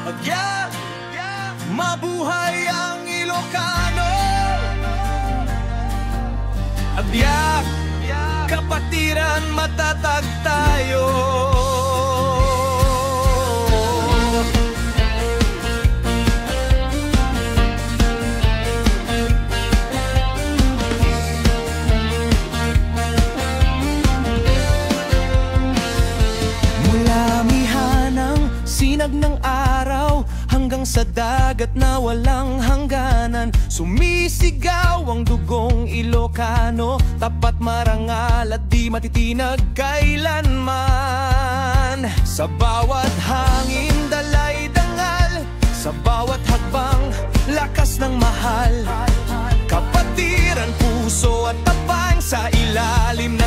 Agya, mabuhay ang Ilocano. Agya, kapatiran, matatag tayo. Sinag ng araw hanggang sa dagat na walang hangganan, sumisigaw ang dugong Ilocano, tapat, marangal at di matitinag kailanman. Sa bawat hangin dalay dangal, sa bawat hakbang lakas ng mahal, kapatiran, puso at tapang sa ilalim